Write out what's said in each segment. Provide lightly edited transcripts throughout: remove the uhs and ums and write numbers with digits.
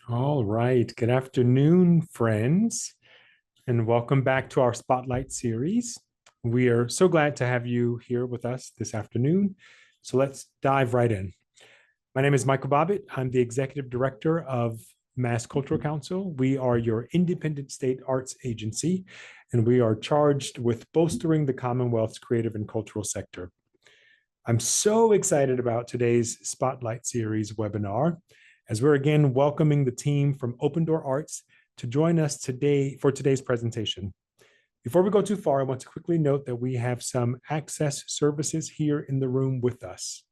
All right. Good afternoon, friends, and welcome back to our Spotlight series. We are so glad to have you here with us this afternoon. So let's dive right in. My name is Michael Bobbitt. I'm the Executive Director of Mass Cultural Council. We are your independent state arts agency, and we are charged with bolstering the Commonwealth's creative and cultural sector. I'm so excited about today's Spotlight Series webinar, as we're again welcoming the team from Open Door Arts to join us today for today's presentation. Before we go too far, I want to quickly note that we have some access services here in the room with us.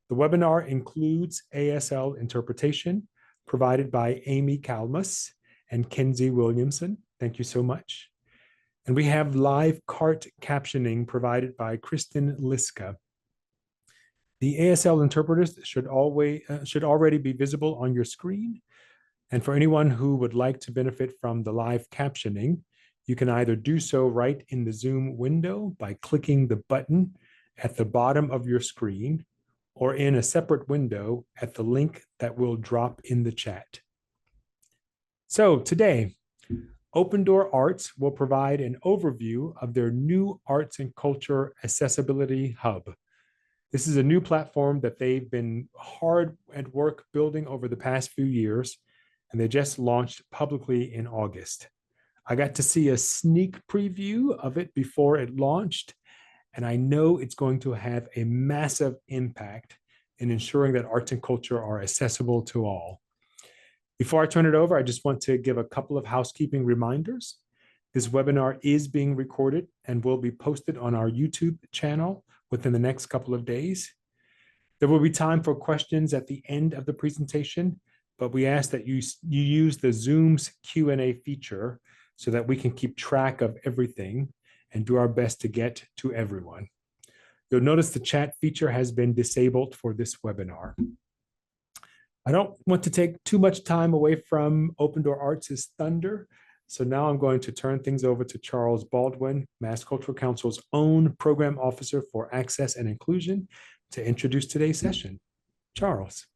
The webinar includes ASL interpretation provided by Amy Kalmus and Kenzie Williamson. Thank you so much. And we have live cart captioning provided by Kristen Liska. The ASL interpreters should already be visible on your screen. And for anyone who would like to benefit from the live captioning, you can either do so right in the Zoom window by clicking the button at the bottom of your screen, or in a separate window at the link that will drop in the chat. So today, Open Door Arts will provide an overview of their new Arts and Culture Accessibility Hub. This is a new platform that they've been hard at work building over the past few years, and they just launched publicly in August. I got to see a sneak preview of it before it launched, and I know it's going to have a massive impact in ensuring that arts and culture are accessible to all. Before I turn it over, I just want to give a couple of housekeeping reminders. This webinar is being recorded and will be posted on our YouTube channel within the next couple of days. There will be time for questions at the end of the presentation, but we ask that you use the Zoom's Q&A feature so that we can keep track of everything and do our best to get to everyone. You'll notice the chat feature has been disabled for this webinar. I don't want to take too much time away from Open Door Arts' thunder, so now I'm going to turn things over to Charles Baldwin, Mass Cultural Council's own Program Officer for Access and Inclusion, to introduce today's session. Charles.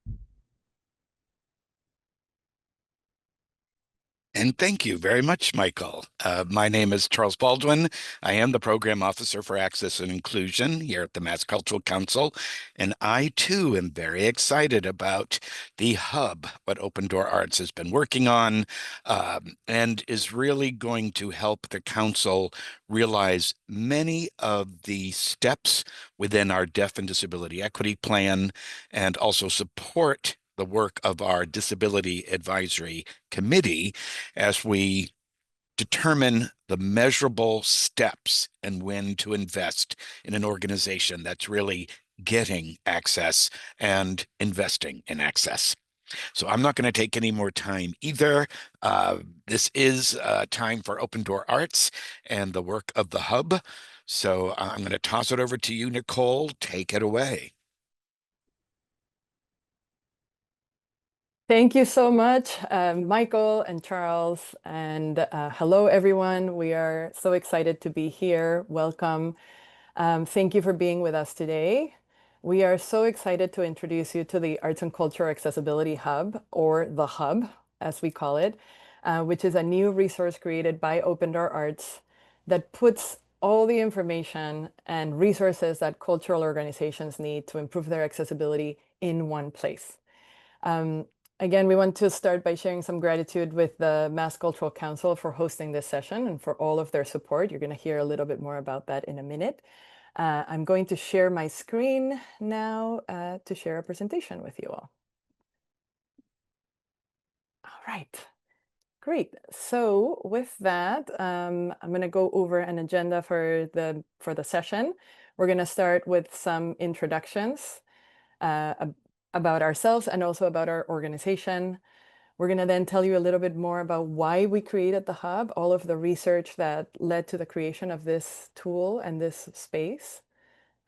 And thank you very much, Michael. My name is Charles Baldwin. I am the Program Officer for Access and Inclusion here at the Mass Cultural Council. And I, too, am very excited about the hub, what Open Door Arts has been working on, and is really going to help the council realize many of the steps within our Deaf and Disability Equity Plan, and also support the work of our Disability Advisory Committee as we determine the measurable steps and when to invest in an organization that's really getting access and investing in access. So I'm not going to take any more time either. This is time for Open Door Arts and the work of the hub. So I'm going to toss it over to you, Nicole. Take it away. Thank you so much, Michael and Charles, and hello, everyone. We are so excited to be here. Welcome. Thank you for being with us today. We are so excited to introduce you to the Arts and Culture Accessibility Hub, or the Hub, as we call it, which is a new resource created by Open Door Arts that puts all the information and resources that cultural organizations need to improve their accessibility in one place. Again, we want to start by sharing some gratitude with the Mass Cultural Council for hosting this session and for all of their support. You're going to hear a little bit more about that in a minute. I'm going to share my screen now to share a presentation with you all. All right, great. So with that, I'm going to go over an agenda for the session. We're going to start with some introductions about ourselves and also about our organization. We're going to then tell you a little bit more about why we created the hub, all of the research that led to the creation of this tool and this space.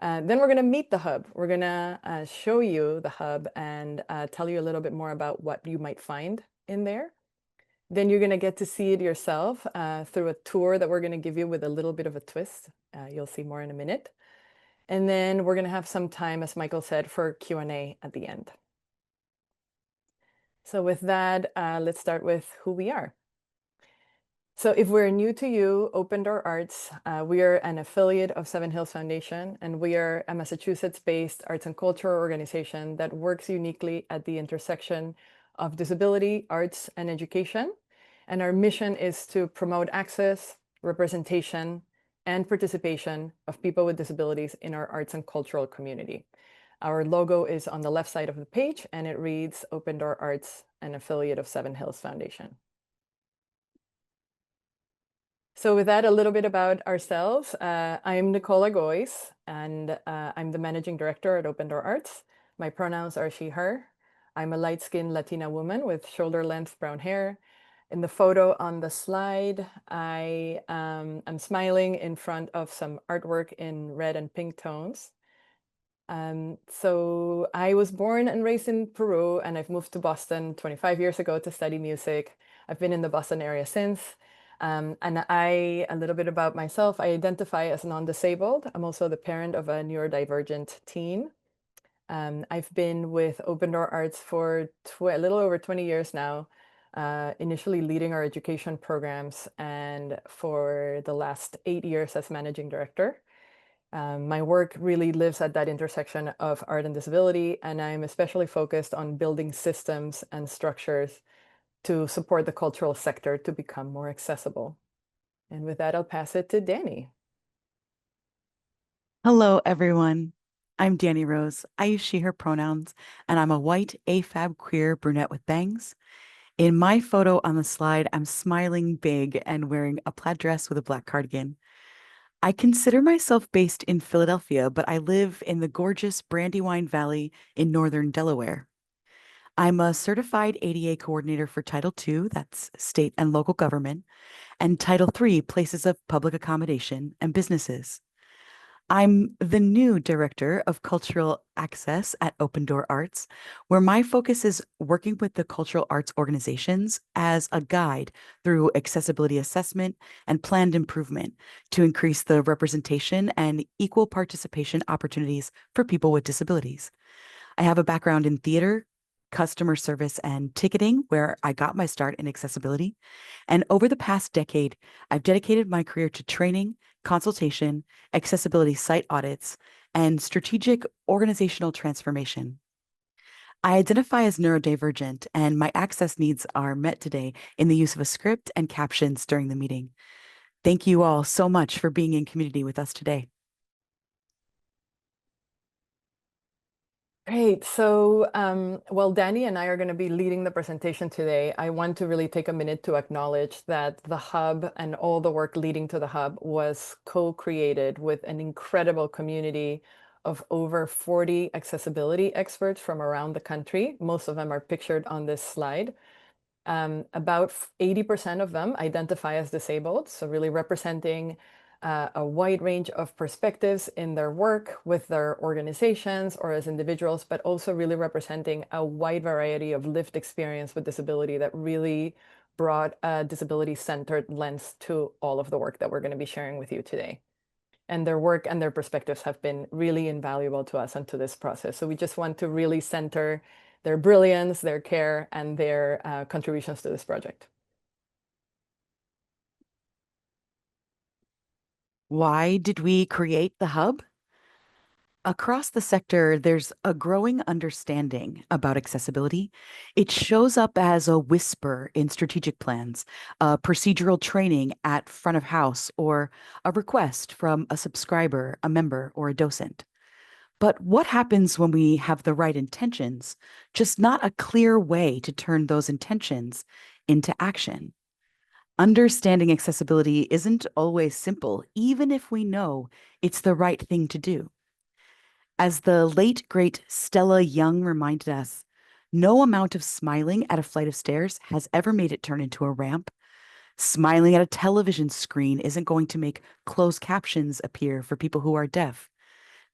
Then we're going to meet the hub. We're going to show you the hub and tell you a little bit more about what you might find in there. Then you're going to get to see it yourself through a tour that we're going to give you with a little bit of a twist. You'll see more in a minute. And then we're going to have some time, as Michael said, for Q&A at the end. So with that, let's start with who we are. So if we're new to you, Open Door Arts, we are an affiliate of Seven Hills Foundation, and we are a Massachusetts-based arts and culture organization that works uniquely at the intersection of disability, arts, and education. And our mission is to promote access, representation, and participation of people with disabilities in our arts and cultural community. Our logo is on the left side of the page, and it reads Open Door Arts, an affiliate of Seven Hills Foundation. So with that, a little bit about ourselves. I'm Nicola Gois, and I'm the managing director at Open Door Arts. My pronouns are she, her. I'm a light-skinned Latina woman with shoulder-length brown hair. In the photo on the slide, I'm smiling in front of some artwork in red and pink tones. So I was born and raised in Peru, and I've moved to Boston 25 years ago to study music. I've been in the Boston area since. And a little bit about myself, I identify as non-disabled. I'm also the parent of a neurodivergent teen. I've been with Open Door Arts for a little over 20 years now, initially leading our education programs, and for the last 8 years as managing director. My work really lives at that intersection of art and disability, and I'm especially focused on building systems and structures to support the cultural sector to become more accessible. And with that, I'll pass it to Danny. Hello, everyone. I'm Danny Rose. I use she, her pronouns, and I'm a white AFAB queer brunette with bangs. In my photo on the slide, I'm smiling big and wearing a plaid dress with a black cardigan. I consider myself based in Philadelphia, but I live in the gorgeous Brandywine Valley in northern Delaware. I'm a certified ADA coordinator for Title II, that's state and local government, and Title III, places of public accommodation and businesses. I'm the new director of cultural access at Open Door Arts, where my focus is working with the cultural arts organizations as a guide through accessibility assessment and planned improvement to increase the representation and equal participation opportunities for people with disabilities. I have a background in theater, customer service, and ticketing, where I got my start in accessibility. And over the past decade, I've dedicated my career to training, consultation, accessibility site audits, and strategic organizational transformation. I identify as neurodivergent, and my access needs are met today in the use of a script and captions during the meeting. Thank you all so much for being in community with us today. Great. So while Danny and I are going to be leading the presentation today, I want to really take a minute to acknowledge that the Hub and all the work leading to the Hub was co-created with an incredible community of over 40 accessibility experts from around the country. Most of them are pictured on this slide. About 80% of them identify as disabled, so really representing a wide range of perspectives in their work with their organizations or as individuals, but also really representing a wide variety of lived experience with disability that really brought a disability-centered lens to all of the work that we're going to be sharing with you today. And their work and their perspectives have been really invaluable to us and to this process. So we just want to really center their brilliance, their care, and their contributions to this project. Why did we create the Hub? Across the sector, there's a growing understanding about accessibility. It shows up as a whisper in strategic plans, a procedural training at front of house, or a request from a subscriber, a member, or a docent. But what happens when we have the right intentions, just not a clear way to turn those intentions into action? Understanding accessibility isn't always simple, even if we know it's the right thing to do. As the late, great Stella Young reminded us, no amount of smiling at a flight of stairs has ever made it turn into a ramp. Smiling at a television screen isn't going to make closed captions appear for people who are deaf.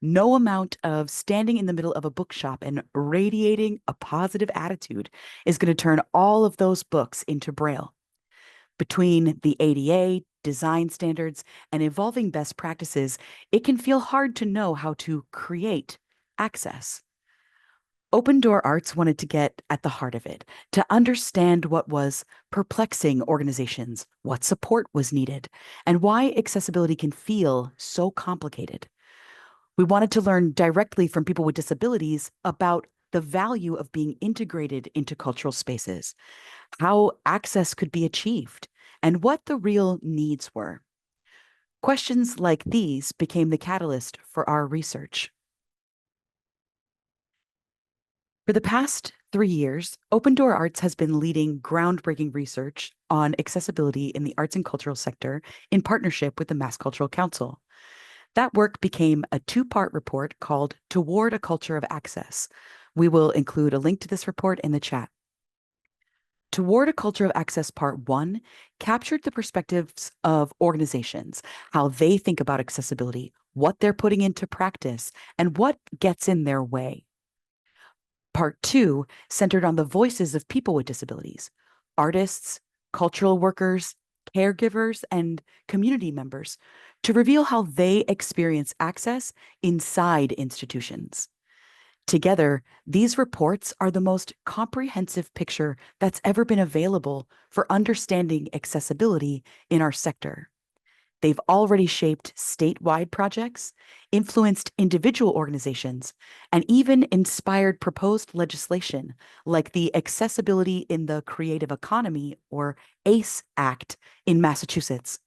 No amount of standing in the middle of a bookshop and radiating a positive attitude is going to turn all of those books into Braille. Between the ADA, design standards, and evolving best practices, it can feel hard to know how to create access. Open Door Arts wanted to get at the heart of it, to understand what was perplexing organizations, what support was needed, and why accessibility can feel so complicated. We wanted to learn directly from people with disabilities about the value of being integrated into cultural spaces, how access could be achieved, and what the real needs were. Questions like these became the catalyst for our research. For the past 3 years, Open Door Arts has been leading groundbreaking research on accessibility in the arts and cultural sector in partnership with the Mass Cultural Council. That work became a 2-part report called Toward a Culture of Access. We will include a link to this report in the chat. Toward a Culture of Access Part 1 captured the perspectives of organizations, how they think about accessibility, what they're putting into practice, and what gets in their way. Part 2 centered on the voices of people with disabilities, artists, cultural workers, caregivers, and community members, to reveal how they experience access inside institutions. Together, these reports are the most comprehensive picture that's ever been available for understanding accessibility in our sector. They've already shaped statewide projects, influenced individual organizations, and even inspired proposed legislation like the Accessibility in the Creative Economy, or ACE Act, in Massachusetts.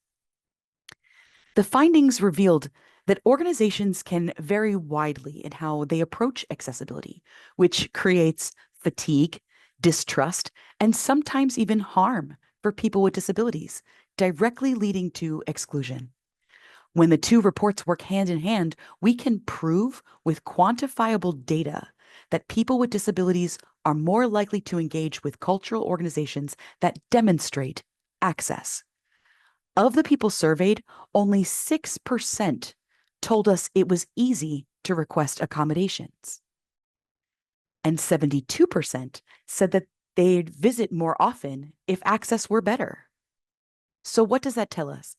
The findings revealed that organizations can vary widely in how they approach accessibility, which creates fatigue, distrust, and sometimes even harm for people with disabilities, directly leading to exclusion. When the 2 reports work hand in hand, we can prove with quantifiable data that people with disabilities are more likely to engage with cultural organizations that demonstrate access. Of the people surveyed, only 6% told us it was easy to request accommodations. And 72% said that they'd visit more often if access were better. So what does that tell us?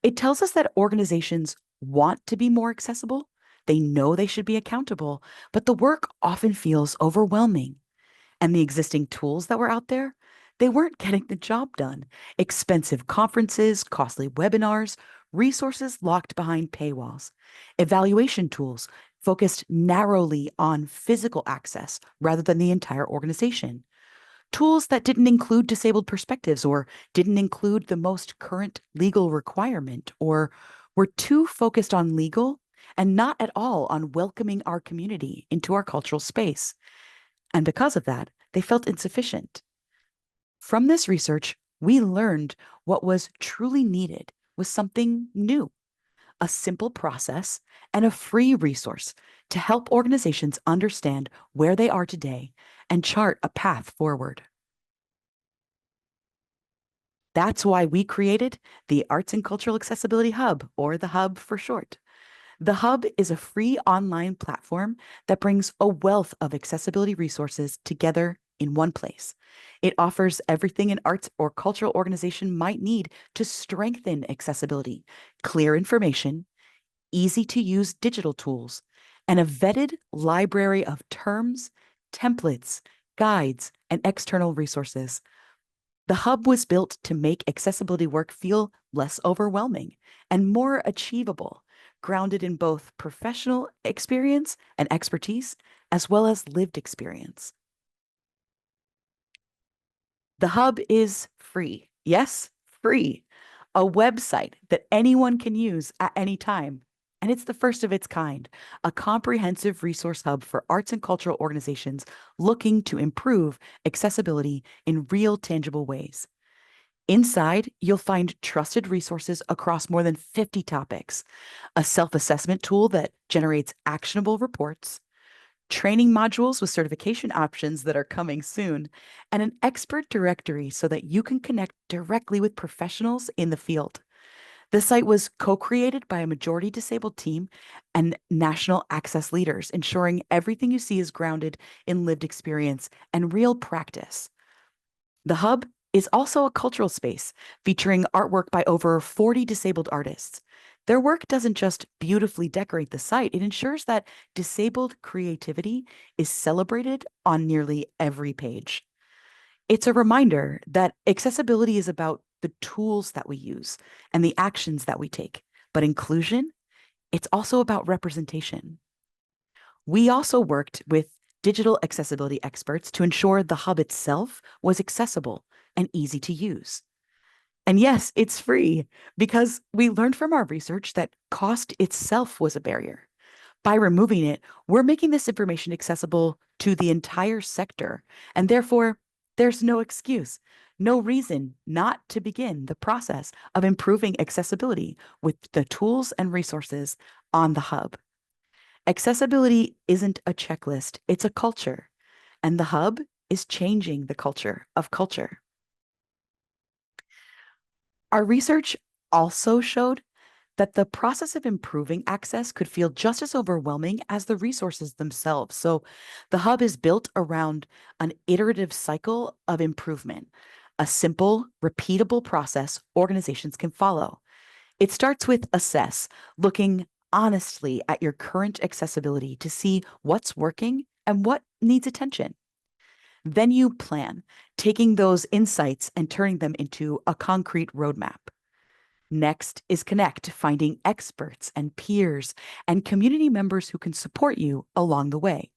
It tells us that organizations want to be more accessible. They know they should be accountable, but the work often feels overwhelming. And the existing tools that were out there, they weren't getting the job done. Expensive conferences, costly webinars, resources locked behind paywalls, evaluation tools focused narrowly on physical access rather than the entire organization, tools that didn't include disabled perspectives or didn't include the most current legal requirement or were too focused on legal and not at all on welcoming our community into our cultural space. And because of that, they felt insufficient. From this research, we learned what was truly needed was something new, a simple process and a free resource to help organizations understand where they are today and chart a path forward. That's why we created the Arts and Cultural Accessibility Hub, or the Hub for short. The Hub is a free online platform that brings a wealth of accessibility resources together in one place. It offers everything an arts or cultural organization might need to strengthen accessibility: clear information, easy-to-use digital tools, and a vetted library of terms, templates, guides, and external resources. The Hub was built to make accessibility work feel less overwhelming and more achievable, grounded in both professional experience and expertise, as well as lived experience. The Hub is free. Yes, free. A website that anyone can use at any time. And it's the first of its kind, a comprehensive resource hub for arts and cultural organizations looking to improve accessibility in real, tangible ways. Inside, you'll find trusted resources across more than 50 topics, a self-assessment tool that generates actionable reports, training modules with certification options that are coming soon, and an expert directory so that you can connect directly with professionals in the field. The site was co-created by a majority disabled team and national access leaders, ensuring everything you see is grounded in lived experience and real practice. The Hub is also a cultural space featuring artwork by over 40 disabled artists. Their work doesn't just beautifully decorate the site, it ensures that disabled creativity is celebrated on nearly every page. It's a reminder that accessibility is about the tools that we use and the actions that we take, but inclusion, it's also about representation. We also worked with digital accessibility experts to ensure the hub itself was accessible and easy to use. And yes, it's free because we learned from our research that cost itself was a barrier. By removing it, we're making this information accessible to the entire sector, and therefore, there's no excuse, no reason not to begin the process of improving accessibility with the tools and resources on the hub. Accessibility isn't a checklist, it's a culture, and the hub is changing the culture of culture. Our research also showed that the process of improving access could feel just as overwhelming as the resources themselves. So the hub is built around an iterative cycle of improvement, a simple, repeatable process organizations can follow. It starts with assess, looking honestly at your current accessibility to see what's working and what needs attention. Then you plan, taking those insights and turning them into a concrete roadmap. Next is connect, finding experts and peers and community members who can support you along the way.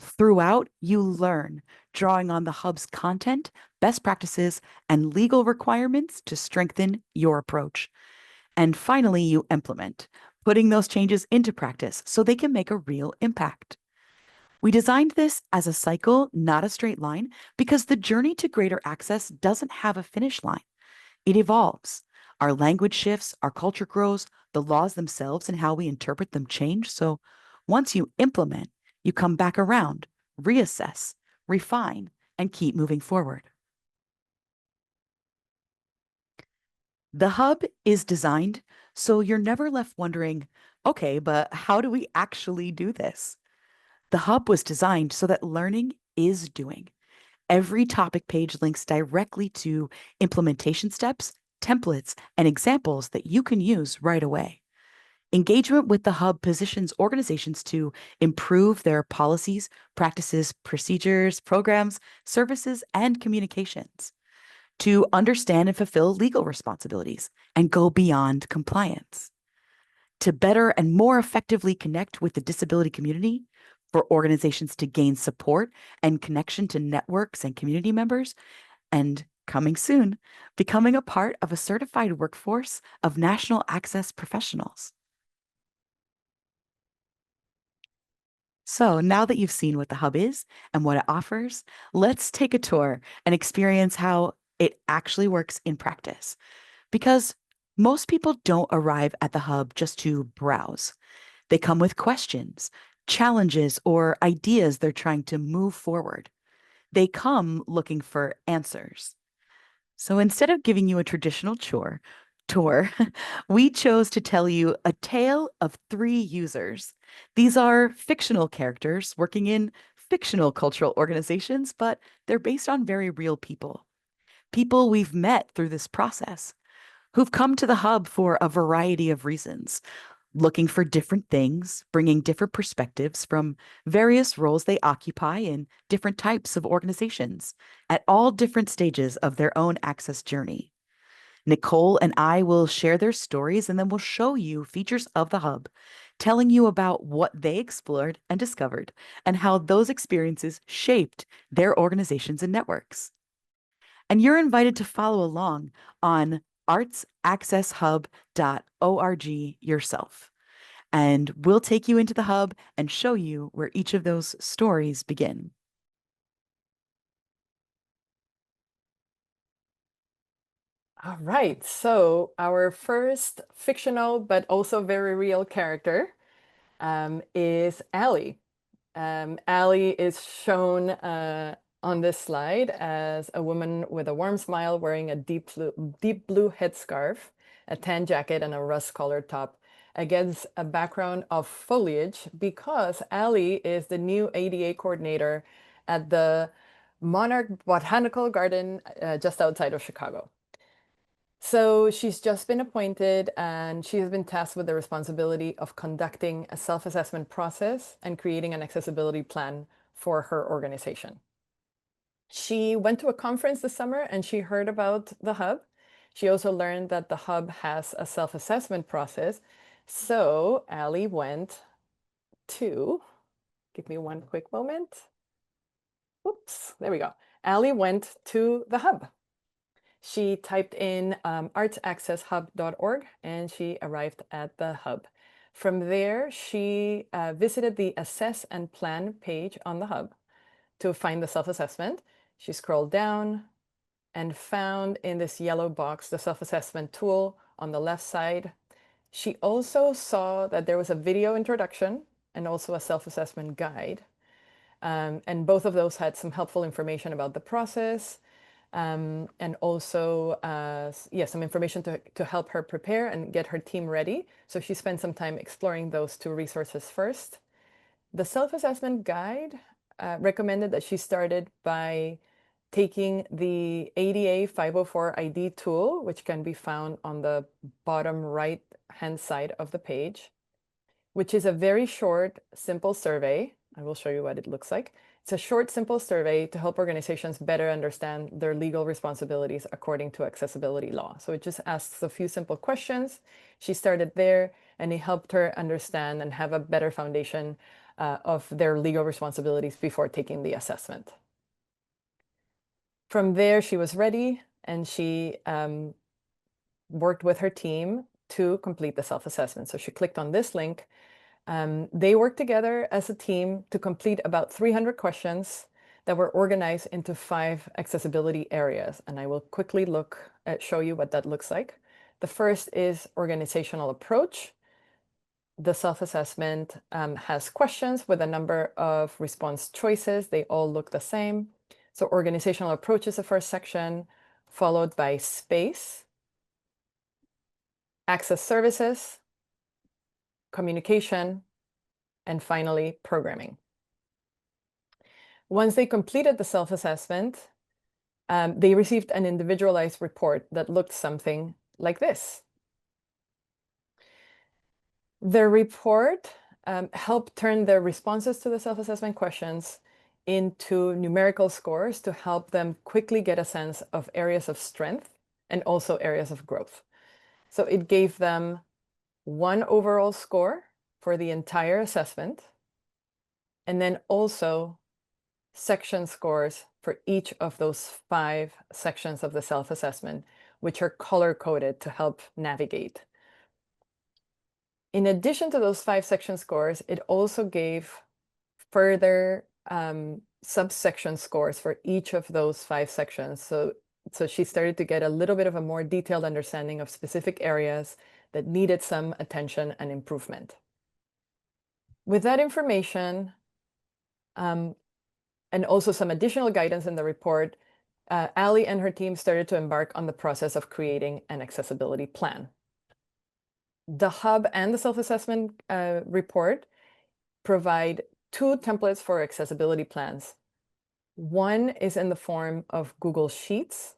Throughout, you learn, drawing on the hub's content, best practices, and legal requirements to strengthen your approach. And finally, you implement, putting those changes into practice so they can make a real impact. We designed this as a cycle, not a straight line, because the journey to greater access doesn't have a finish line. It evolves. Our language shifts, our culture grows, the laws themselves and how we interpret them change. So once you implement, you come back around, reassess, refine, and keep moving forward. The hub is designed so you're never left wondering, okay, but how do we actually do this? The hub was designed so that learning is doing. Every topic page links directly to implementation steps, templates, and examples that you can use right away. Engagement with the hub positions organizations to improve their policies, practices, procedures, programs, services, and communications, to understand and fulfill legal responsibilities and go beyond compliance, to better and more effectively connect with the disability community, for organizations to gain support and connection to networks and community members, and coming soon, becoming a part of a certified workforce of national access professionals. So now that you've seen what the hub is and what it offers, let's take a tour and experience how it actually works in practice. Because most people don't arrive at the hub just to browse. They come with questions, challenges, or ideas they're trying to move forward. They come looking for answers. So instead of giving you a traditional tour, we chose to tell you a tale of three users. These are fictional characters working in fictional cultural organizations, but they're based on very real people. People we've met through this process, who've come to the hub for a variety of reasons, looking for different things, bringing different perspectives from various roles they occupy in different types of organizations at all different stages of their own access journey. Nicole and I will share their stories and then we'll show you features of the hub, telling you about what they explored and discovered and how those experiences shaped their organizations and networks. And you're invited to follow along on artsaccesshub.org yourself. And we'll take you into the hub and show you where each of those stories begin. All right, so our first fictional but also very real character is Allie. Allie is shown on this slide as a woman with a warm smile wearing a deep blue headscarf, a tan jacket, and a rust-colored top against a background of foliage because Allie is the new ADA coordinator at the Monarch Botanical Garden just outside of Chicago. So she's just been appointed and she has been tasked with the responsibility of conducting a self-assessment process and creating an accessibility plan for her organization. She went to a conference this summer and she heard about the Hub. She also learned that the Hub has a self-assessment process. So Allie went to, give me one quick moment. Oops, there we go. Allie went to the Hub. She typed in artsaccesshub.org and she arrived at the Hub. From there, she visited the Assess and Plan page on the Hub to find the self-assessment. She scrolled down and found in this yellow box the self-assessment tool on the left side. She also saw that there was a video introduction and also a self-assessment guide. And both of those had some helpful information about the process. And also, some information to help her prepare and get her team ready. So she spent some time exploring those two resources first. The self-assessment guide recommended that she started by taking the ADA 504 ID tool, which can be found on the bottom right-hand side of the page, which is a very short, simple survey. I will show you what it looks like. It's a short, simple survey to help organizations better understand their legal responsibilities according to accessibility law. So it just asks a few simple questions. She started there and it helped her understand and have a better foundation of their legal responsibilities before taking the assessment. From there, she was ready and she worked with her team to complete the self-assessment. So she clicked on this link. They worked together as a team to complete about 300 questions that were organized into 5 accessibility areas. And I will quickly show you what that looks like. The first is organizational approach. The self-assessment has questions with a number of response choices. They all look the same. So organizational approach is the first section, followed by space, access services, communication, and finally, programming. Once they completed the self-assessment, they received an individualized report that looked something like this. The report helped turn their responses to the self-assessment questions into numerical scores to help them quickly get a sense of areas of strength and also areas of growth. So it gave them 1 overall score for the entire assessment, and then also section scores for each of those 5 sections of the self-assessment, which are color-coded to help navigate. In addition to those 5 section scores, it also gave further subsection scores for each of those 5 sections. So she started to get a little bit of a more detailed understanding of specific areas that needed some attention and improvement. With that information, and also some additional guidance in the report, Allie and her team started to embark on the process of creating an accessibility plan. The Hub and the self-assessment report provide 2 templates for accessibility plans. One is in the form of Google Sheets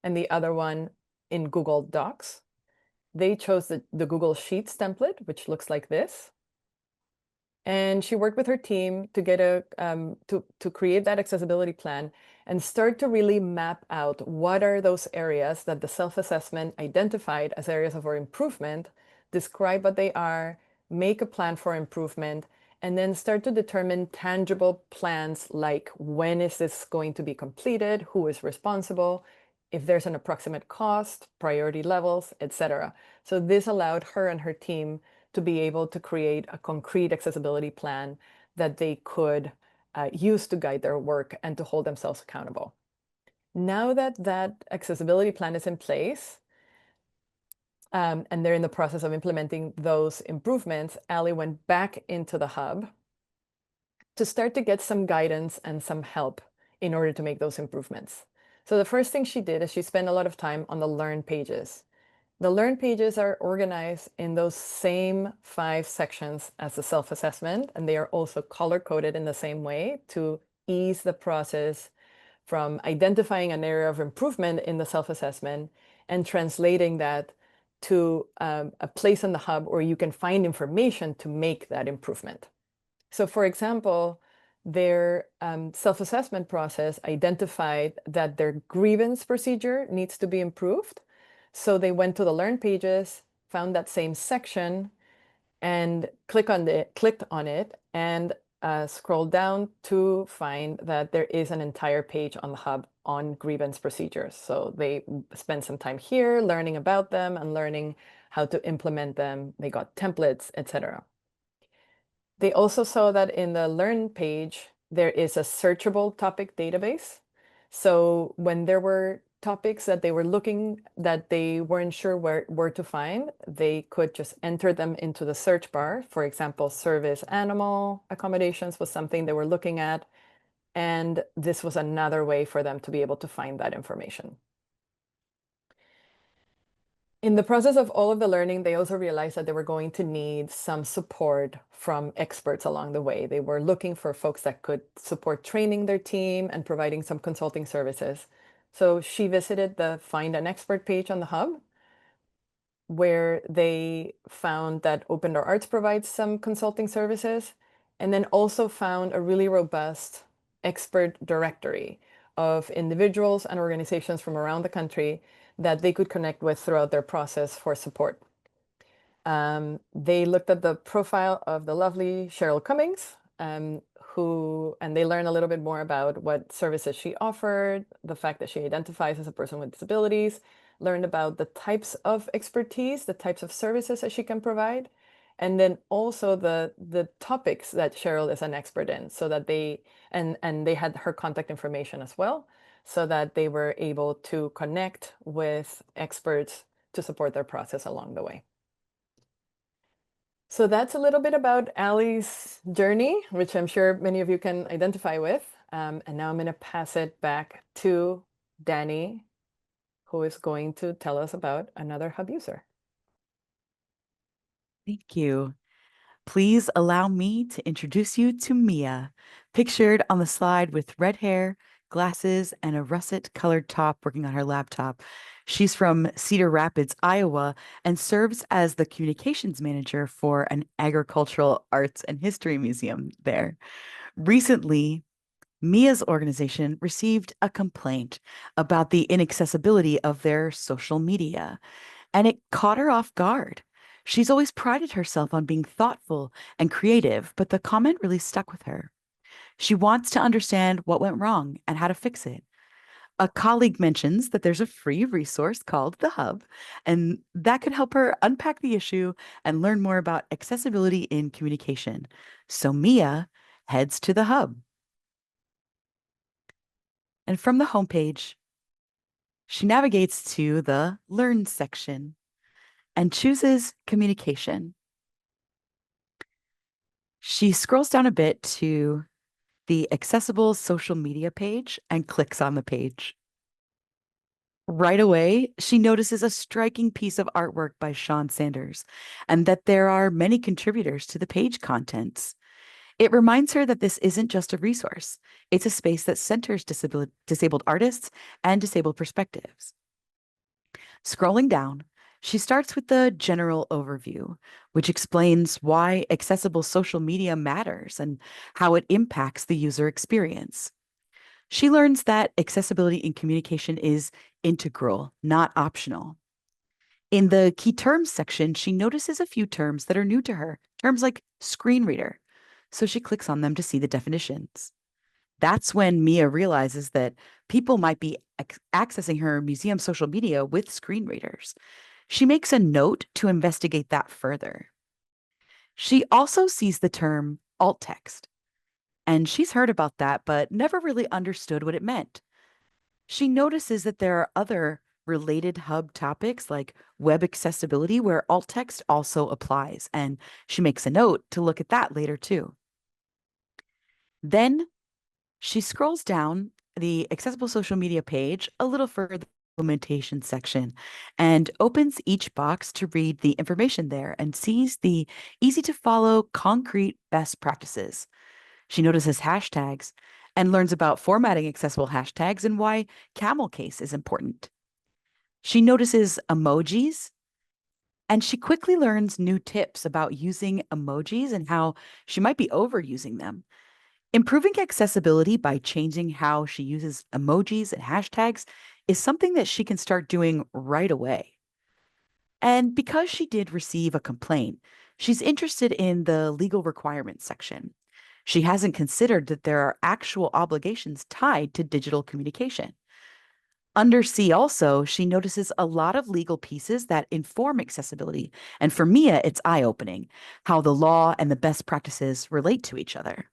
and the other one in Google Docs. They chose the Google Sheets template, which looks like this. And she worked with her team to get to create that accessibility plan and start to really map out what are those areas that the self-assessment identified as areas of improvement, describe what they are, make a plan for improvement, and then start to determine tangible plans like when is this going to be completed, who is responsible, if there's an approximate cost, priority levels, etc. So this allowed her and her team to be able to create a concrete accessibility plan that they could use to guide their work and to hold themselves accountable. Now that that accessibility plan is in place, and they're in the process of implementing those improvements, Allie went back into the Hub to start to get some guidance and some help in order to make those improvements. So the first thing she did is she spent a lot of time on the Learn pages. The Learn pages are organized in those same 5 sections as the self-assessment, and they are also color-coded in the same way to ease the process from identifying an area of improvement in the self-assessment and translating that to a place on the hub where you can find information to make that improvement. So for example, their self-assessment process identified that their grievance procedure needs to be improved. So they went to the Learn pages, found that same section, and clicked on it, and scrolled down to find that there is an entire page on the hub on grievance procedures. So they spent some time here learning about them and learning how to implement them. They got templates, etc. They also saw that in the Learn page, there is a searchable topic database. So when there were topics that they were looking that they weren't sure where to find, they could just enter them into the search bar. For example, service animal accommodations was something they were looking at. And this was another way for them to be able to find that information. In the process of all of the learning, they also realized that they were going to need some support from experts along the way. They were looking for folks that could support training their team and providing some consulting services. So she visited the Find an Expert page on the hub, where they found that Open Door Arts provides some consulting services, and then also found a really robust expert directory of individuals and organizations from around the country that they could connect with throughout their process for support. They looked at the profile of the lovely Cheryl Cummings, and they learned a little bit more about what services she offered, the fact that she identifies as a person with disabilities, learned about the types of expertise, the types of services that she can provide, and then also the topics that Cheryl is an expert in, so that they had her contact information as well, so that they were able to connect with experts to support their process along the way. So that's a little bit about Allie's journey, which I'm sure many of you can identify with. And now I'm going to pass it back to Danny, who is going to tell us about another hub user. Thank you. Please allow me to introduce you to Mia, pictured on the slide with red hair, glasses, and a russet-colored top working on her laptop. She's from Cedar Rapids, Iowa, and serves as the communications manager for an agricultural arts and history museum there. Recently, Mia's organization received a complaint about the inaccessibility of their social media, and it caught her off guard. She's always prided herself on being thoughtful and creative, but the comment really stuck with her. She wants to understand what went wrong and how to fix it. A colleague mentions that there's a free resource called The Hub, and that could help her unpack the issue and learn more about accessibility in communication. So Mia heads to The Hub. And from the homepage, she navigates to the Learn section and chooses communication. She scrolls down a bit to the accessible social media page and clicks on the page. Right away, she notices a striking piece of artwork by Sean Sanders, and that there are many contributors to the page contents. It reminds her that this isn't just a resource. It's a space that centers disabled artists and disabled perspectives. Scrolling down, she starts with the general overview, which explains why accessible social media matters and how it impacts the user experience. She learns that accessibility in communication is integral, not optional. In the key terms section, she notices a few terms that are new to her, terms like screen reader. So she clicks on them to see the definitions. That's when Mia realizes that people might be accessing her museum social media with screen readers. She makes a note to investigate that further. She also sees the term alt text, and she's heard about that, but never really understood what it meant. She notices that there are other related hub topics like web accessibility where alt text also applies, and she makes a note to look at that later too. Then she scrolls down the accessible social media page a little further, the implementation section, and opens each box to read the information there and sees the easy to follow concrete best practices. She notices hashtags and learns about formatting accessible hashtags and why camel case is important. She notices emojis, and she quickly learns new tips about using emojis and how she might be overusing them. Improving accessibility by changing how she uses emojis and hashtags is something that she can start doing right away. And because she did receive a complaint, she's interested in the legal requirements section. She hasn't considered that there are actual obligations tied to digital communication. Under C also, she notices a lot of legal pieces that inform accessibility. And for Mia, it's eye-opening how the law and the best practices relate to each other.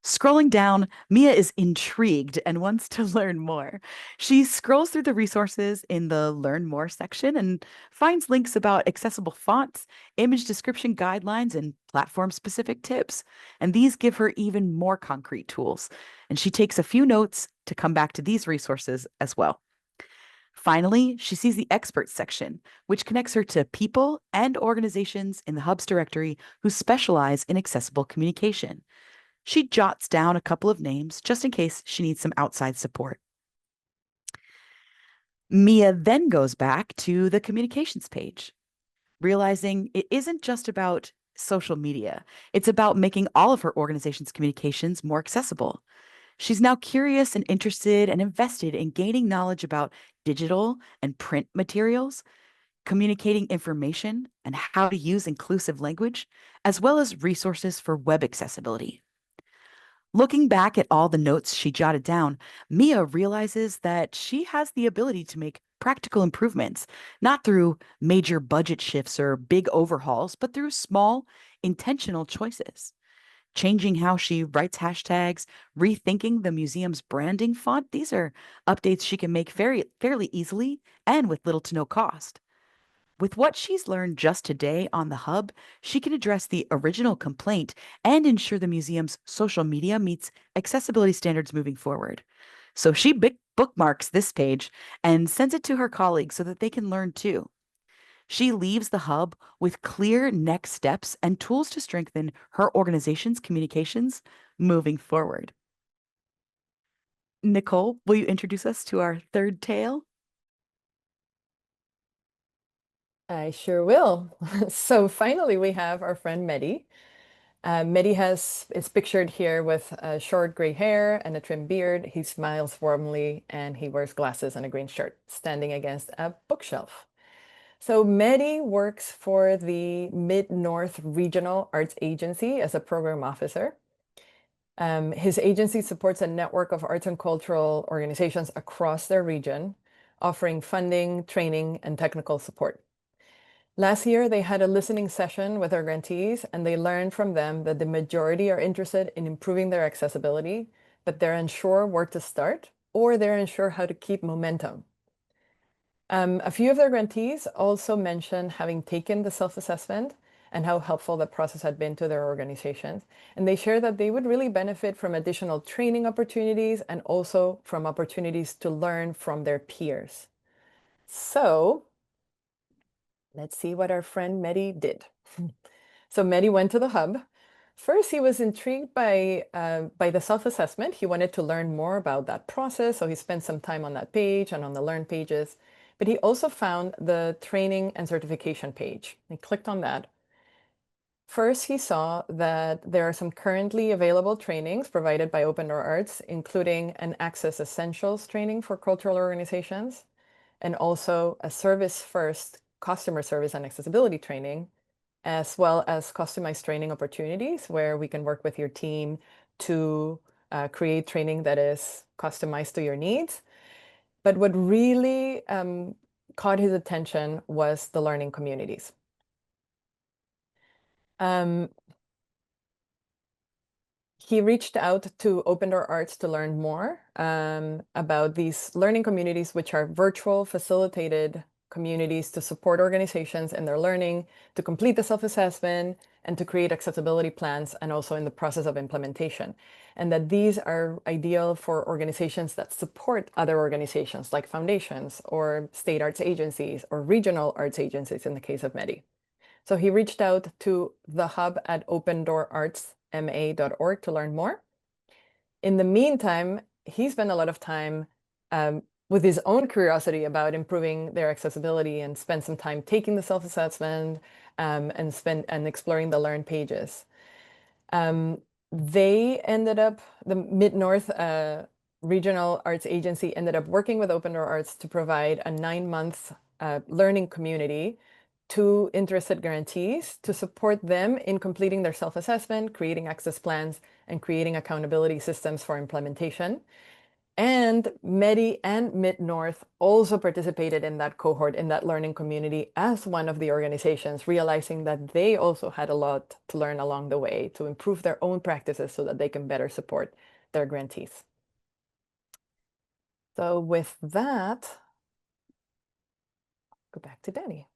Scrolling down, Mia is intrigued and wants to learn more. She scrolls through the resources in the Learn More section and finds links about accessible fonts, image description guidelines, and platform-specific tips. And these give her even more concrete tools. And she takes a few notes to come back to these resources as well. Finally, she sees the experts section, which connects her to people and organizations in the Hub's directory who specialize in accessible communication. She jots down a couple of names just in case she needs some outside support. Mia then goes back to the communications page, realizing it isn't just about social media. It's about making all of her organization's communications more accessible. She's now curious and interested and invested in gaining knowledge about digital and print materials, communicating information, and how to use inclusive language, as well as resources for web accessibility. Looking back at all the notes she jotted down, Mia realizes that she has the ability to make practical improvements, not through major budget shifts or big overhauls, but through small, intentional choices. Changing how she writes hashtags, rethinking the museum's branding font, these are updates she can make fairly easily and with little to no cost. With what she's learned just today on the Hub, she can address the original complaint and ensure the museum's social media meets accessibility standards moving forward. So she bookmarks this page and sends it to her colleagues so that they can learn too. She leaves the Hub with clear next steps and tools to strengthen her organization's communications moving forward. Nicole, will you introduce us to our third tale? I sure will. So finally, we have our friend Mehdi. Mehdi is pictured here with short gray hair and a trimmed beard. He smiles warmly and he wears glasses and a green shirt, standing against a bookshelf. So Mehdi works for the Mid-North Regional Arts Agency as a program officer. His agency supports a network of arts and cultural organizations across their region, offering funding, training, and technical support. Last year, they had a listening session with our grantees, and they learned from them that the majority are interested in improving their accessibility, but they're unsure where to start, or they're unsure how to keep momentum. A few of their grantees also mentioned having taken the self-assessment and how helpful the process had been to their organizations. And they share that they would really benefit from additional training opportunities and also from opportunities to learn from their peers. So let's see what our friend Mehdi did. So Mehdi went to the Hub. First, he was intrigued by the self-assessment. He wanted to learn more about that process, so he spent some time on that page and on the Learn pages. But he also found the training and certification page. He clicked on that. First, he saw that there are some currently available trainings provided by Open Door Arts, including an Access Essentials training for cultural organizations, and also a Service First customer service and accessibility training, as well as customized training opportunities where we can work with your team to create training that is customized to your needs. But what really caught his attention was the learning communities. He reached out to Open Door Arts to learn more about these learning communities, which are virtual facilitated communities to support organizations in their learning, to complete the self-assessment, and to create accessibility plans, and also in the process of implementation. And that these are ideal for organizations that support other organizations like foundations or state arts agencies or regional arts agencies in the case of Mehdi. So he reached out to the Hub at opendoorartsma.org to learn more. In the meantime, he spent a lot of time with his own curiosity about improving their accessibility and spend some time taking the self-assessment and exploring the Learn pages. They ended up, the Mid-North Regional Arts Agency ended up working with Open Door Arts to provide a 9-month learning community to interested grantees to support them in completing their self-assessment, creating access plans, and creating accountability systems for implementation. And MEDI and Mid-North also participated in that cohort, in that learning community as one of the organizations, realizing that they also had a lot to learn along the way to improve their own practices so that they can better support their grantees. So with that, go back to Danny.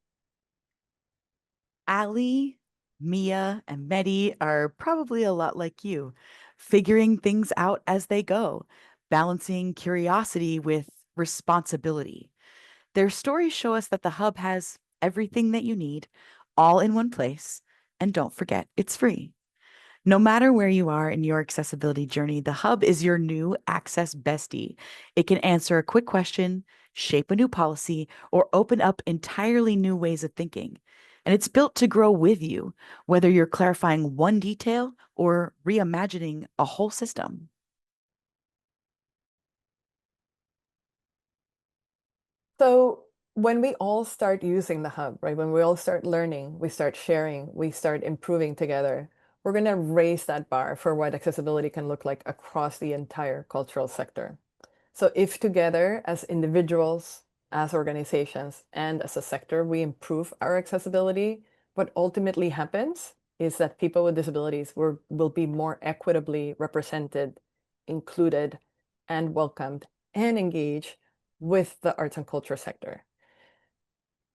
Ali, Mia, and Mehdi are probably a lot like you, figuring things out as they go, balancing curiosity with responsibility. Their stories show us that the Hub has everything that you need, all in one place, and don't forget, it's free. No matter where you are in your accessibility journey, the Hub is your new access bestie. It can answer a quick question, shape a new policy, or open up entirely new ways of thinking. And it's built to grow with you, whether you're clarifying one detail or reimagining a whole system. So when we all start using the Hub, right, when we all start learning, we start sharing, we start improving together, we're going to raise that bar for what accessibility can look like across the entire cultural sector. So if together as individuals, as organizations, and as a sector, we improve our accessibility, what ultimately happens is that people with disabilities will be more equitably represented, included, and welcomed, and engaged with the arts and culture sector.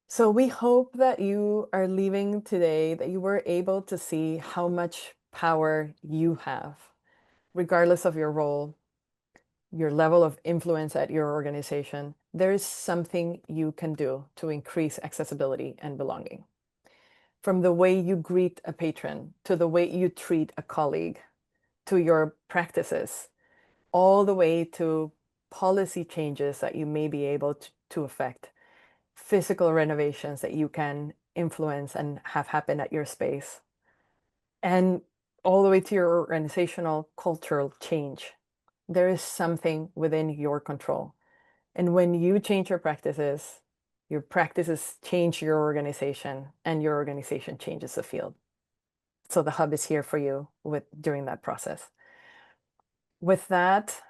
So we hope that you are leaving today, that you were able to see how much power you have, regardless of your role, your level of influence at your organization. There is something you can do to increase accessibility and belonging. From the way you greet a patron, to the way you treat a colleague, to your practices, all the way to policy changes that you may be able to affect, physical renovations that you can influence and have happen at your space, and all the way to your organizational cultural change. There is something within your control. And when you change your practices change your organization, and your organization changes the field. So the Hub is here for you during that process. With that,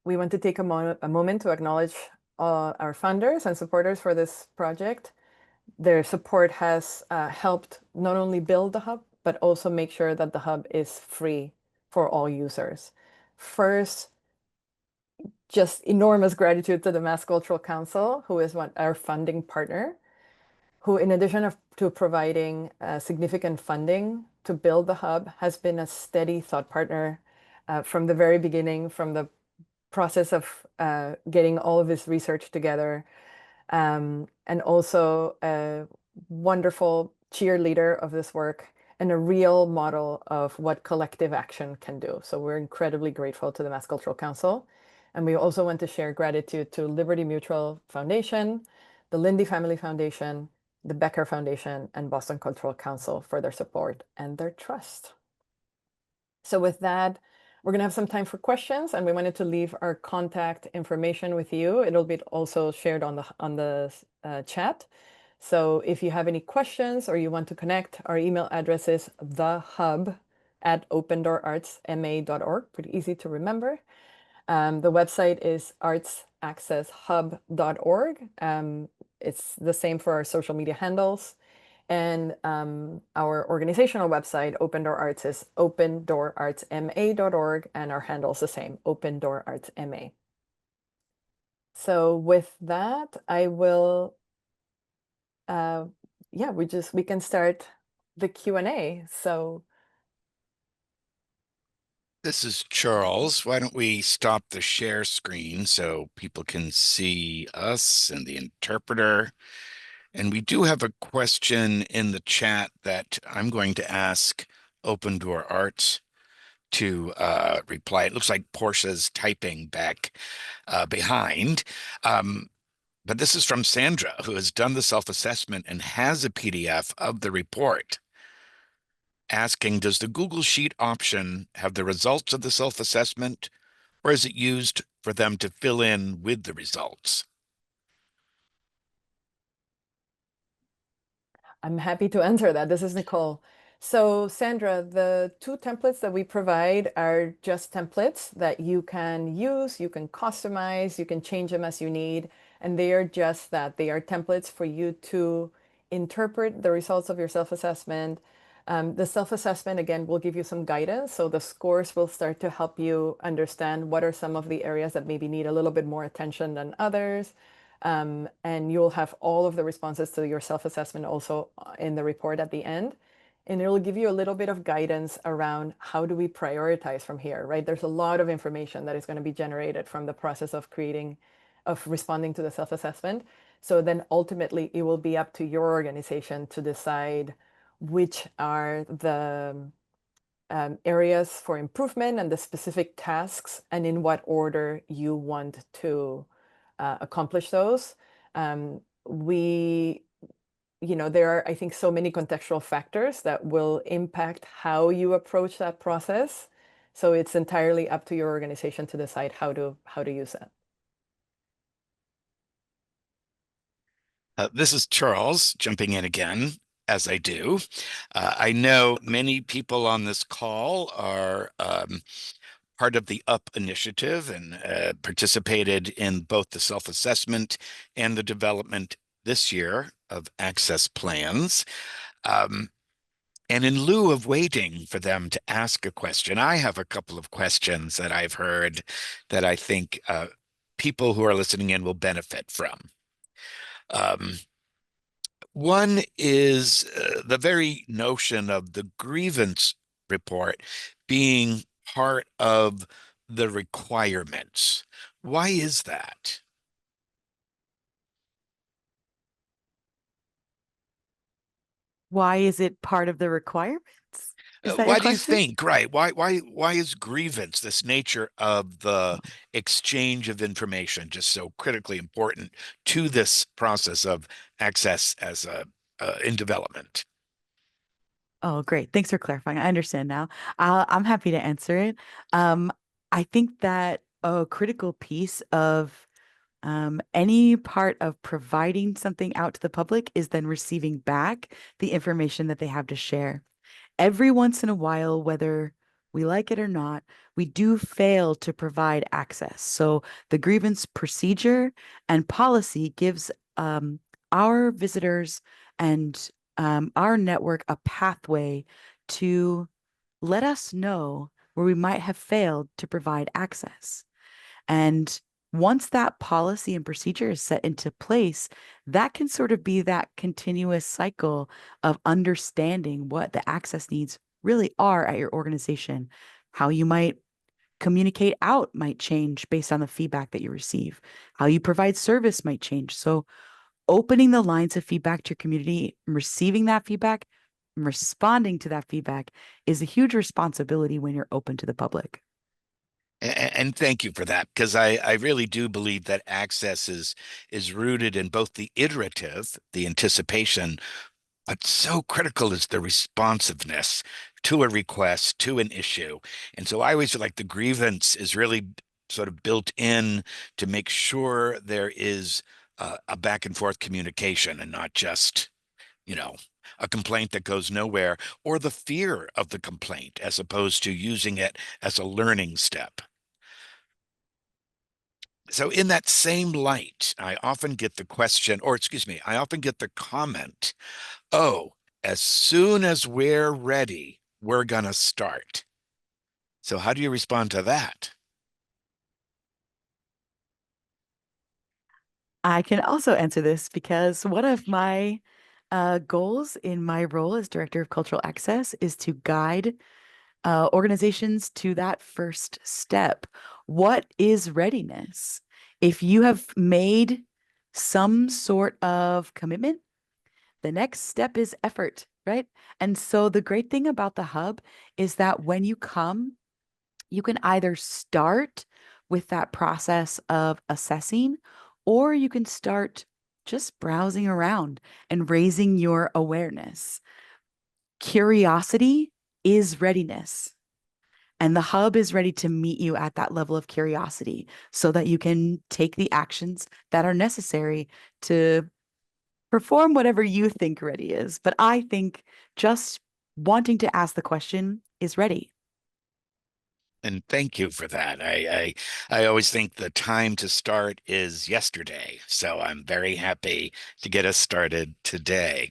we want to take a moment to acknowledge our funders and supporters for this project. Their support has helped not only build the Hub, but also make sure that the Hub is free for all users. First, just enormous gratitude to the Mass Cultural Council, who is our funding partner, who in addition to providing significant funding to build the Hub, has been a steady thought partner from the very beginning, from the process of getting all of this research together, and also a wonderful cheerleader of this work and a real model of what collective action can do. So we're incredibly grateful to the Mass Cultural Council. And we also want to share gratitude to Liberty Mutual Foundation, the Lindy Family Foundation, the Becker Foundation, and Boston Cultural Council for their support and their trust. So with that, we're going to have some time for questions, and we wanted to leave our contact information with you. It'll be also shared on the chat. So if you have any questions or you want to connect, our email address is thehub@opendoorartsma.org. Pretty easy to remember. The website is artsaccesshub.org. It's the same for our social media handles. And our organizational website, Open Door Arts, is opendoorartsma.org, and our handle is the same, Open Door Arts MA. So with that, I will, we can start the Q&A. So This is Charles. Why don't we stop the share screen so people can see us and the interpreter? And we do have a question in the chat that I'm going to ask Open Door Arts. to reply. It looks like Portia's typing back behind. But this is from Sandra, who has done the self-assessment and has a PDF of the report, asking, does the Google Sheet option have the results of the self-assessment, or is it used for them to fill in with the results? I'm happy to answer that. This is Nicole. So Sandra, the 2 templates that we provide are just templates that you can use, you can customize, you can change them as you need. And they are just that. They are templates for you to interpret the results of your self-assessment. The self-assessment, again, will give you some guidance. So the scores will start to help you understand what are some of the areas that maybe need a little bit more attention than others. And you'll have all of the responses to your self-assessment also in the report at the end. And it'll give you a little bit of guidance around how do we prioritize from here, right? There's a lot of information that is going to be generated from the process of responding to the self-assessment. So then ultimately it will be up to your organization to decide which are the areas for improvement and the specific tasks and in what order you want to accomplish those. There are, I think, so many contextual factors that will impact how you approach that process. So it's entirely up to your organization to decide how to use that. This is Charles jumping in again, as I do. I know many people on this call are part of the UP initiative and participated in both the self-assessment and the development this year of access plans. And in lieu of waiting for them to ask a question, I have a couple of questions that I've heard that I think people who are listening in will benefit from. One is the very notion of the grievance report being part of the requirements. Why is that? Why is it part of the requirements? Is that your Why do you question? think, right? Why is grievance, this nature of the exchange of information, just so critically important to this process of access as in development? Oh, great. Thanks for clarifying. I understand now. I'm happy to answer it. I think that a critical piece of any part of providing something out to the public is then receiving back the information that they have to share. Every once in a while, whether we like it or not, we do fail to provide access. So the grievance procedure and policy gives our visitors and our network a pathway to let us know where we might have failed to provide access. And once that policy and procedure is set into place, that can sort of be that continuous cycle of understanding what the access needs really are at your organization. How you might communicate out might change based on the feedback that you receive. How you provide service might change. So opening the lines of feedback to your community, receiving that feedback, and responding to that feedback is a huge responsibility when you're open to the public. And thank you for that, because I really do believe that access is rooted in both the iterative, the anticipation, but so critical is the responsiveness to a request, to an issue. And so I always feel like the grievance is really sort of built in to make sure there is a back and forth communication and not just, a complaint that goes nowhere, or the fear of the complaint as opposed to using it as a learning step. So in that same light, I often get the question, or excuse me, I often get the comment, oh, as soon as we're ready, we're gonna start. So how do you respond to that? I can also answer this because one of my goals in my role as Director of Cultural Access is to guide organizations to that first step. What is readiness? If you have made some sort of commitment, the next step is effort, right? And so the great thing about the hub is that when you come You can either start with that process of assessing, or you can start just browsing around and raising your awareness. Curiosity is readiness. And the hub is ready to meet you at that level of curiosity so that you can take the actions that are necessary to perform whatever you think ready is. But I think just wanting to ask the question is ready. And thank you for that. I always think the time to start is yesterday. So I'm very happy to get us started today.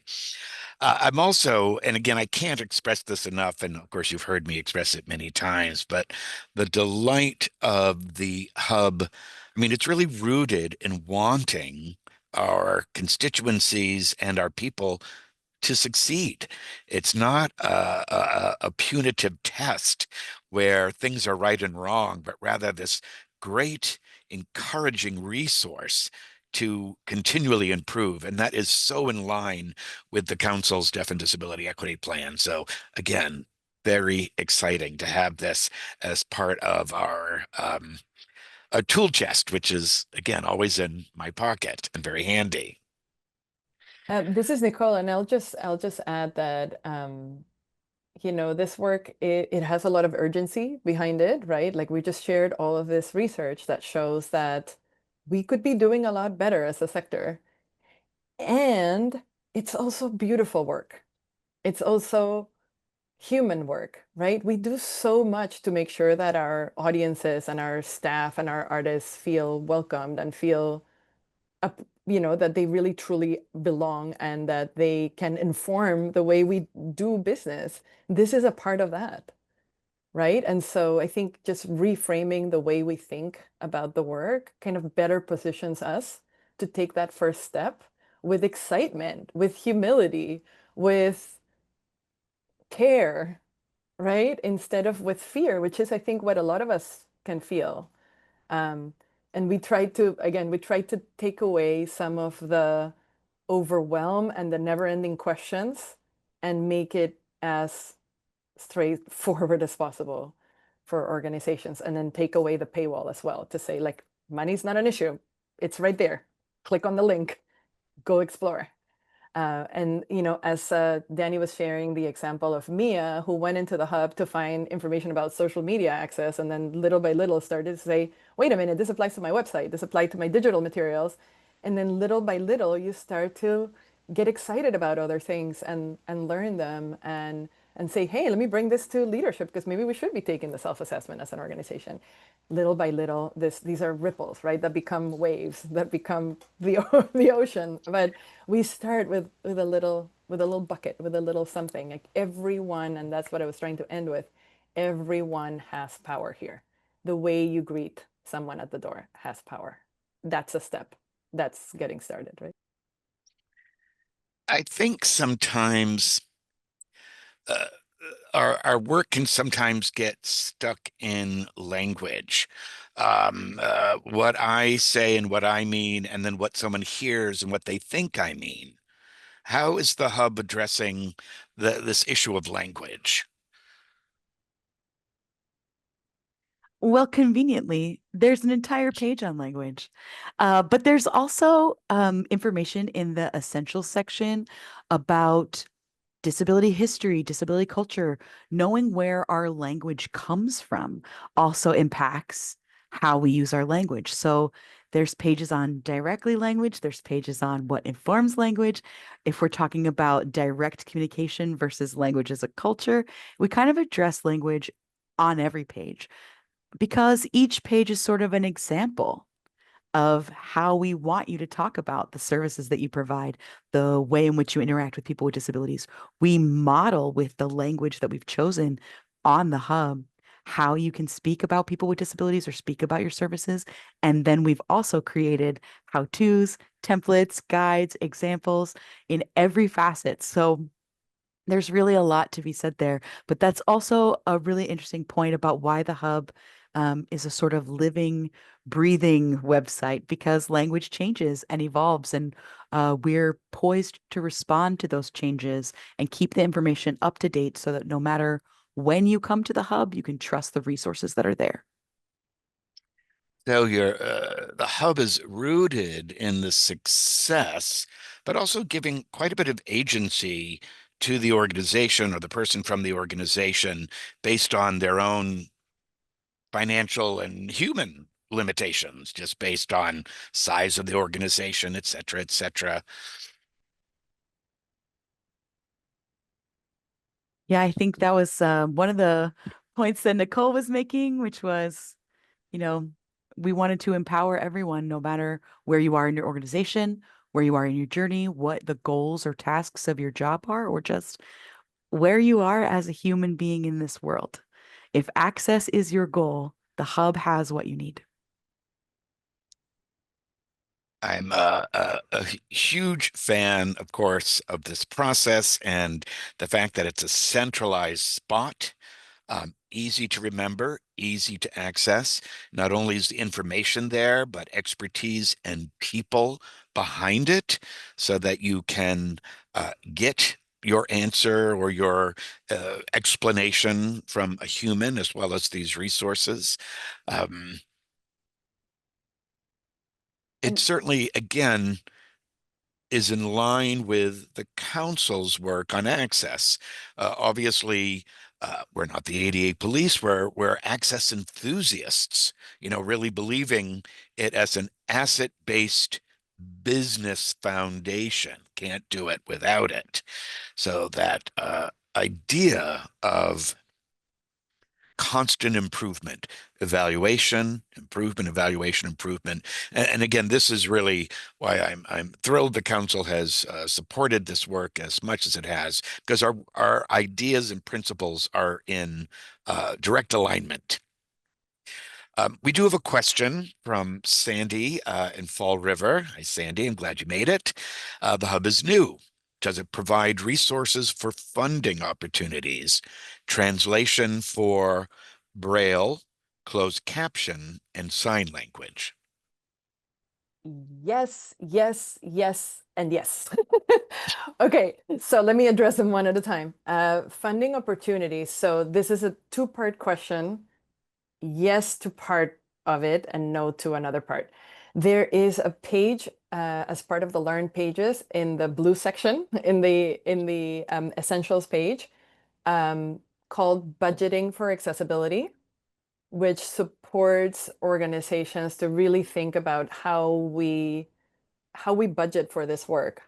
I'm also, and again, I can't express this enough, and of course, you've heard me express it many times, but the delight of the hub, I mean, it's really rooted in wanting our constituencies and our people to succeed. It's not a punitive test where things are right and wrong, but rather this great, encouraging resource to continually improve. And that is so in line with the Council's Deaf and Disability Equity Plan. So again, very exciting to have this as part of our a tool chest, which is, again, always in my pocket and very handy. This is Nicole, and I'll just add that you know, this work, it has a lot of urgency behind it, right? Like we just shared all of this research that shows that we could be doing a lot better as a sector. And it's also beautiful work. It's also human work, right? We do so much to make sure that our audiences and our staff and our artists feel welcomed and feel you know, that they really truly belong and that they can inform the way we do business. This is a part of that, right? And so I think just reframing the way we think about the work kind of better positions us to take that first step with excitement, with humility, with care, right? Instead of with fear, which is, I think, what a lot of us can feel. And we tried to, again, we tried to take away some of the overwhelm and the never-ending questions and make it as straightforward as possible for organizations, and then take away the paywall as well to say, like, money's not an issue. It's right there. Click on the link, go explore. And you know, as Danny was sharing the example of Mia, who went into the hub to find information about social media access, and then little by little started to say, wait a minute, this applies to my website, this applies to my digital materials. And then little by little, you start to get excited about other things and learn them and say, hey, let me bring this to leadership because maybe we should be taking the self-assessment as an organization. Little by little, these are ripples, right? That become waves, that become the ocean. But we start with a little bucket, with a little something. Like everyone, and that's what I was trying to end with. Everyone has power here. The way you greet someone at the door has power. That's a step. That's getting started, right? I think sometimes our work can sometimes get stuck in language. What I say and what I mean, and then what someone hears and what they think I mean. How is the hub addressing this issue of language? Well, conveniently, there's an entire page on language, but there's also information in the essentials section about disability history, disability culture. Knowing where our language comes from also impacts how we use our language. So there's pages on directly language, there's pages on what informs language. If we're talking about direct communication versus language as a culture, we kind of address language on every page because each page is sort of an example of how we want you to talk about the services that you provide, the way in which you interact with people with disabilities. We model with the language that we've chosen on the hub how you can speak about people with disabilities or speak about your services. And then we've also created how-tos, templates, guides, examples in every facet. So there's really a lot to be said there, but that's also a really interesting point about why the hub is a sort of living, breathing website, because language changes and evolves, and we're poised to respond to those changes and keep the information up to date so that no matter when you come to the hub, you can trust the resources that are there. So the hub is rooted in the success, but also giving quite a bit of agency to the organization or the person from the organization based on their own financial and human limitations, just based on size of the organization, et cetera, et cetera. Yeah, I think that was one of the points that Nicole was making, which was, you know, we wanted to empower everyone, no matter where you are in your organization, where you are in your journey, what the goals or tasks of your job are, or just where you are as a human being in this world. If access is your goal, the hub has what you need. I'm a huge fan, of course, of this process and the fact that it's a centralized spot, easy to remember, easy to access. Not only is the information there, but expertise and people behind it so that you can get your answer or your explanation from a human as well as these resources. It And certainly, again, is in line with the council's work on access. Obviously, we're not the ADA police, we're access enthusiasts, really believing it as an asset-based business foundation. Can't do it without it. So that idea of constant improvement, evaluation, improvement. And again, this is really why I'm thrilled the council has supported this work as much as it has, because our ideas and principles are in direct alignment. We do have a question from Sandy in Fall River. Hi, Sandy. I'm glad you made it. The hub is new. Does it provide resources for funding opportunities, translation for Braille, closed caption, and sign language? yes, yes, yes, and yes. Okay, so let me address them one at a time. Funding opportunities. So this is a two-part question. Yes to part of it and no to another part. There is a page as part of the Learn pages in the blue section in the Essentials page called Budgeting for Accessibility, which supports organizations to really think about how we budget for this work.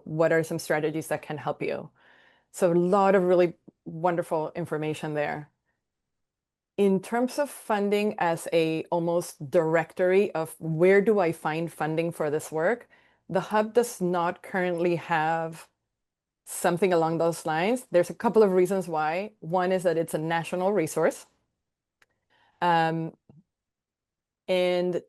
What are some strategies that can help you? So a lot of really wonderful information there. In terms of funding as a almost directory of where do I find funding for this work, the hub does not currently have something along those lines. There's a couple of reasons why. One is that it's a national resource. And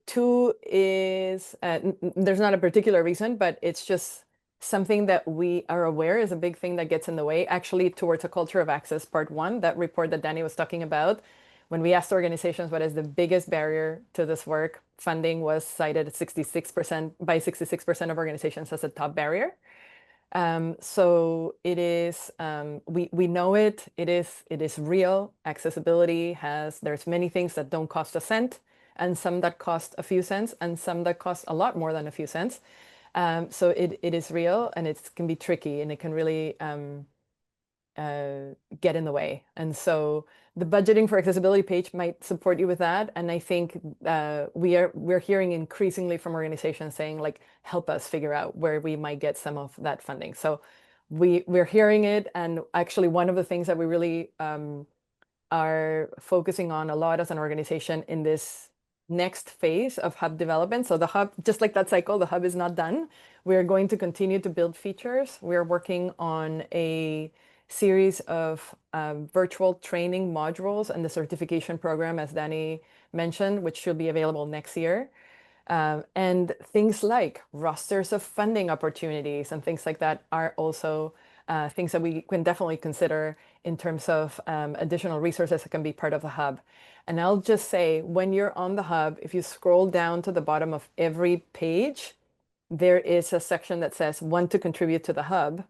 two is, there's not a particular reason, but it's just something that we are aware is a big thing that gets in the way. Actually, Towards a Culture of Access, Part 1, that report that Danny was talking about, when we asked organizations what is the biggest barrier to this work, funding was cited at 66% by 66% of organizations as a top barrier. So it is, we know it is real. Accessibility there's many things that don't cost a cent, and some that cost a few cents, and some that cost a lot more than a few cents. So it is real, and it can be tricky, and it can really get in the way. And so the Budgeting for Accessibility page might support you with that. And I think we're hearing increasingly from organizations saying, like, help us figure out where we might get some of that funding. So we're hearing it. And actually, one of the things that we really are focusing on a lot as an organization in this next phase of hub development. So the hub, just like that cycle, the hub is not done. We're going to continue to build features. We're working on a series of virtual training modules and the certification program, as Danny mentioned, which should be available next year. And things like rosters of funding opportunities and things like that are also things that we can definitely consider in terms of additional resources that can be part of the hub. And I'll just say, when you're on the hub, if you scroll down to the bottom of every page, there is a section that says "Want to contribute to the hub,"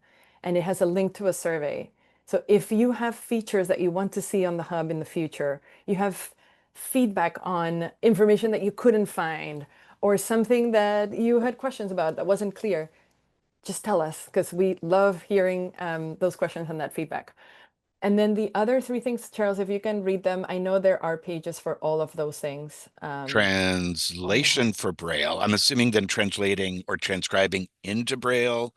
and it has a link to a survey. So if you have features that you want to see on the hub in the future, you have feedback on information that you couldn't find, or something that you had questions about that wasn't clear, just tell us, because we love hearing those questions and that feedback. And then the other three things, Charles, if you can read them, I know there are pages for all of those things. Translation for Braille. I'm assuming then translating or transcribing into Braille,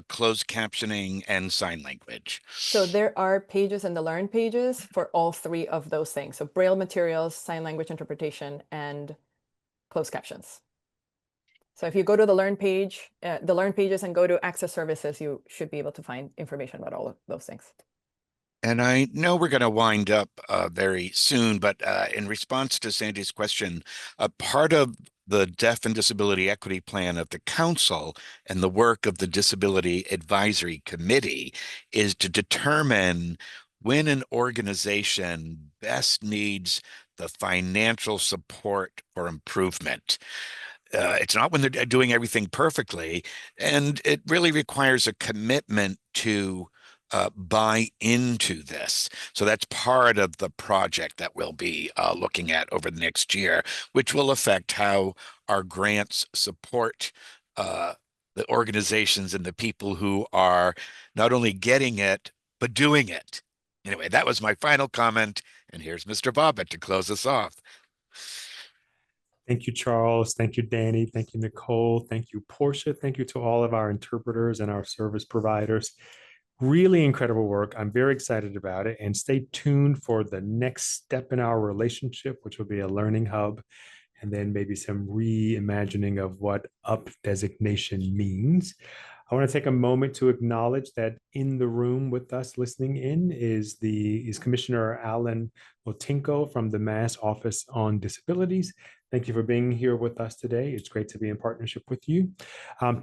closed captioning, and sign language. So there are pages in the Learn pages for all three of those things. So Braille materials, sign language interpretation, and closed captions. So if you go to the Learn page, the Learn pages, and go to Access Services, you should be able to find information about all of those things. And I know we're going to wind up very soon, but in response to Sandy's question, part of the Deaf and Disability Equity Plan of the Council and the work of the Disability Advisory Committee is to determine when an organization best needs the financial support for improvement. It's not when they're doing everything perfectly, and it really requires a commitment to buy into this. So that's part of the project that we'll be looking at over the next year, which will affect how our grants support the organizations and the people who are not only getting it, but doing it. Anyway, that was my final comment. And here's Mr. Bobbitt to close us off. Thank you, Charles. Thank you, Danny. Thank you, Nicole. Thank you, Portia. Thank you to all of our interpreters and our service providers. Really incredible work. I'm very excited about it. And stay tuned for the next step in our relationship, which will be a learning hub, and then maybe some reimagining of what UP designation means. I want to take a moment to acknowledge that in the room with us listening in is Commissioner Alan Motinko from the Mass Office on Disabilities. Thank you for being here with us today. It's great to be in partnership with you.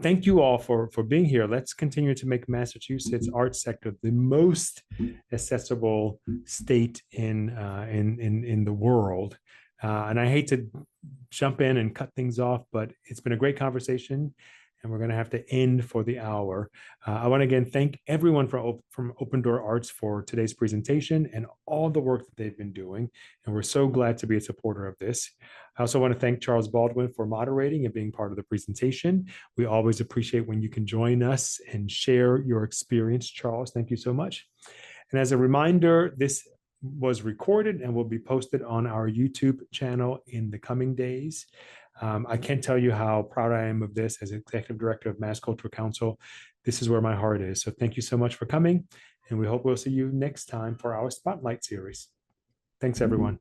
Thank you all for being here. Let's continue to make Massachusetts arts sector the most accessible state in the world. And I hate to jump in and cut things off, but it's been a great conversation, and we're going to have to end for the hour. I want to again thank everyone from Open Door Arts for today's presentation and all the work that they've been doing. And we're so glad to be a supporter of this. I also want to thank Charles Baldwin for moderating and being part of the presentation. We always appreciate when you can join us and share your experience. Charles, thank you so much. And as a reminder, this was recorded and will be posted on our YouTube channel in the coming days. I can't tell you how proud I am of this as Executive Director of Mass Cultural Council. This is where my heart is. So thank you so much for coming, and we hope we'll see you next time for our Spotlight series. Thanks, everyone.